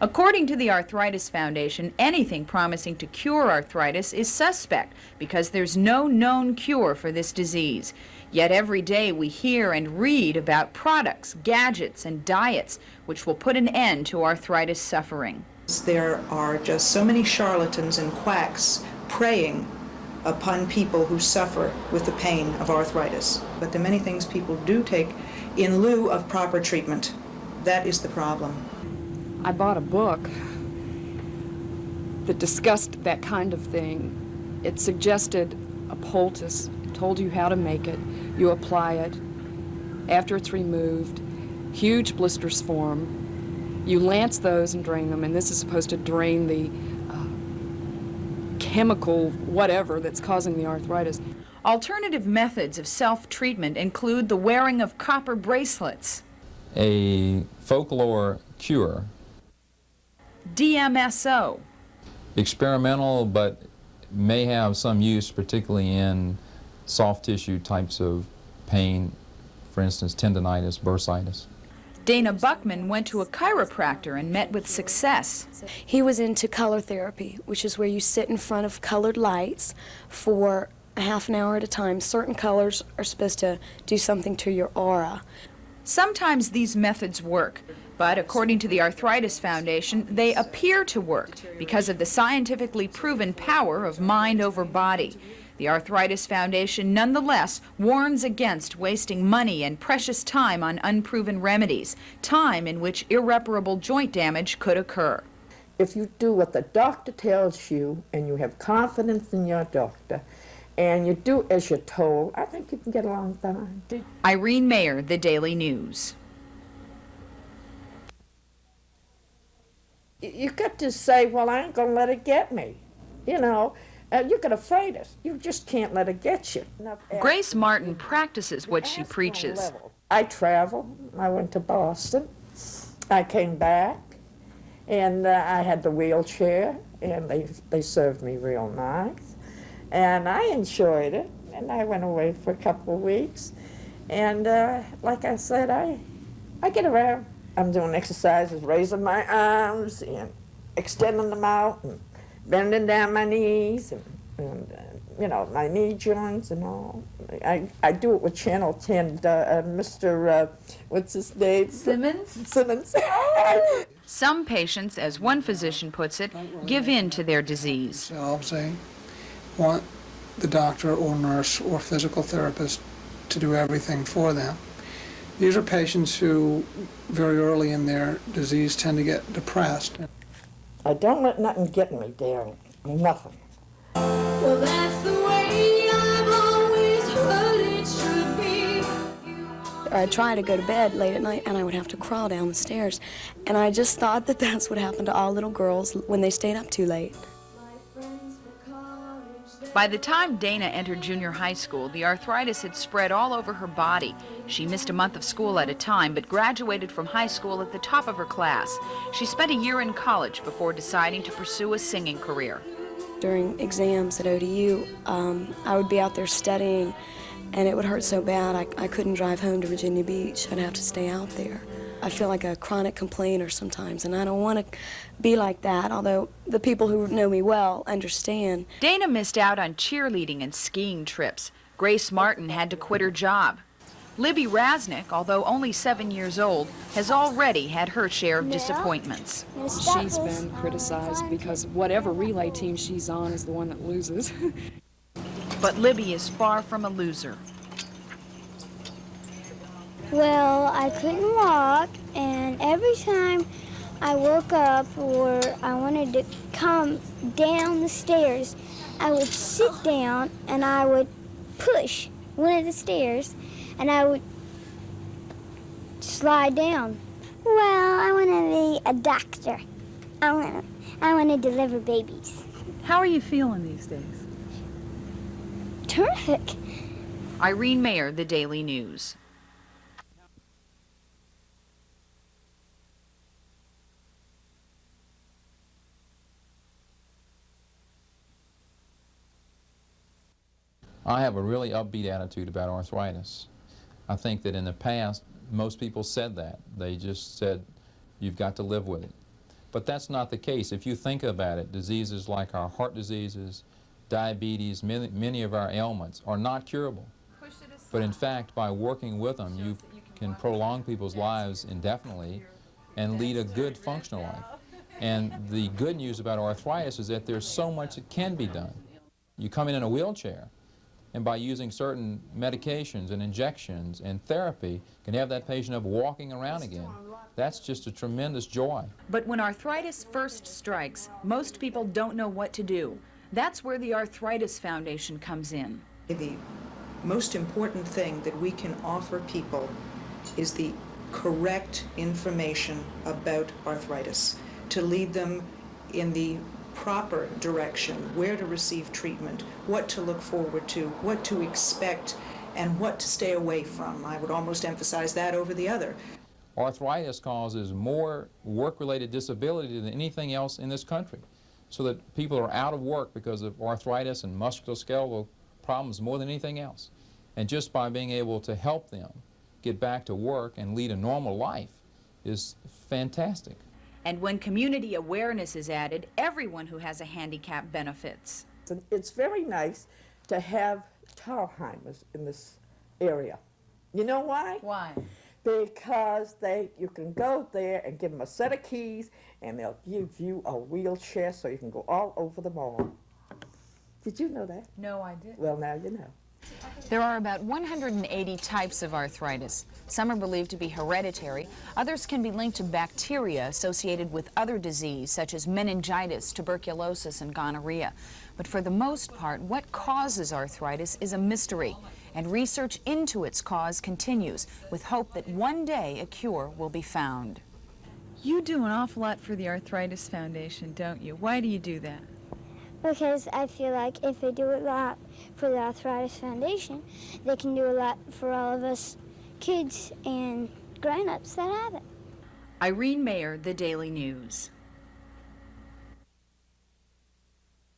According to the Arthritis Foundation, anything promising to cure arthritis is suspect because there's no known cure for this disease. Yet every day we hear and read about products, gadgets, and diets which will put an end to arthritis suffering. There are just so many charlatans and quacks preying upon people who suffer with the pain of arthritis. But there are many things people do take in lieu of proper treatment. That is the problem. I bought a book that discussed that kind of thing. It suggested a poultice, told you how to make it, you apply it. After it's removed, huge blisters form. You lance those and drain them, and this is supposed to drain the chemical whatever that's causing the arthritis. Alternative methods of self-treatment include the wearing of copper bracelets, a folklore cure, DMSO, experimental but may have some use particularly in soft tissue types of pain, for instance tendonitis, bursitis. Dana Buckman went to a chiropractor and met with success. He was into color therapy, which is where you sit in front of colored lights for a half an hour at a time. Certain colors are supposed to do something to your aura. Sometimes these methods work, but according to the Arthritis Foundation, they appear to work because of the scientifically proven power of mind over body. The Arthritis Foundation nonetheless warns against wasting money and precious time on unproven remedies, time in which irreparable joint damage could occur. If you do what the doctor tells you and you have confidence in your doctor and you do as you're told, I think you can get along fine. Irene Mayer, The Daily News. You got to say, well, I ain't going to let it get me, you know. You can afraid us. You just can't let it get you. Grace Martin practices what she preaches. I traveled. I went to Boston. I came back, and I had the wheelchair, and they served me real nice. And I enjoyed it, and I went away for a couple of weeks. And like I said, I get around. I'm doing exercises, raising my arms, and extending them out, and bending down my knees and you know, my knee joints and all. I do it with Channel 10, Mr. What's his name? Simmons. Some patients, as one physician puts it, give in to their disease. They want the doctor or nurse or physical therapist to do everything for them. These are patients who, very early in their disease, tend to get depressed. I don't let nothing get me, Darren. Nothing. Well, that's the way I've always heard it should be. I'd try to go to bed late at night, and I would have to crawl down the stairs. And I just thought that that's what happened to all little girls when they stayed up too late. By the time Dana entered junior high school, the arthritis had spread all over her body. She missed a month of school at a time, but graduated from high school at the top of her class. She spent a year in college before deciding to pursue a singing career. During exams at ODU, I would be out there studying, and it would hurt so bad I couldn't drive home to Virginia Beach. I'd have to stay out there. I feel like a chronic complainer sometimes, and I don't want to be like that, although the people who know me well understand. Dana missed out on cheerleading and skiing trips. Grace Martin had to quit her job. Libby Rasnick, although only 7 years old, has already had her share of disappointments. She's been criticized because whatever relay team she's on is the one that loses. But Libby is far from a loser. Well, I couldn't walk, and every time I woke up or I wanted to come down the stairs, I would sit down and I would push one of the stairs and I would slide down. Well, I want to be a doctor. I want to deliver babies. How are you feeling these days? Terrific. Irene Mayer, The Daily News. I have a really upbeat attitude about arthritis. I think that in the past, most people said that. They just said, you've got to live with it. But that's not the case. If you think about it, diseases like our heart diseases, diabetes, many of our ailments are not curable. But in fact, by working with them, you can prolong people's lives indefinitely and lead a good functional life. And the good news about arthritis is that there's so much that can be done. You come in a wheelchair, and by using certain medications and injections and therapy, can have that patient up walking around again. That's just a tremendous joy. But when arthritis first strikes, most people don't know what to do. That's where the Arthritis Foundation comes in. The most important thing that we can offer people is the correct information about arthritis to lead them in the proper direction, where to receive treatment, what to look forward to, what to expect, and what to stay away from. I would almost emphasize that over the other. Arthritis causes more work-related disability than anything else in this country, so that people are out of work because of arthritis and musculoskeletal problems more than anything else. And just by being able to help them get back to work and lead a normal life is fantastic. And when community awareness is added, everyone who has a handicap benefits. It's very nice to have Talheimers in this area. You know why? Why? Because you can go there and give them a set of keys, and they'll give you a wheelchair so you can go all over the mall. Did you know that? No, I didn't. Well, now you know. There are about 180 types of arthritis. Some are believed to be hereditary. Others can be linked to bacteria associated with other disease, such as meningitis, tuberculosis, and gonorrhea. But for the most part, what causes arthritis is a mystery, and research into its cause continues, with hope that one day a cure will be found. You do an awful lot for the Arthritis Foundation, don't you? Why do you do that? Because I feel like if they do a lot for the Arthritis Foundation, they can do a lot for all of us kids and grown-ups that have it. Irene Mayer, The Daily News.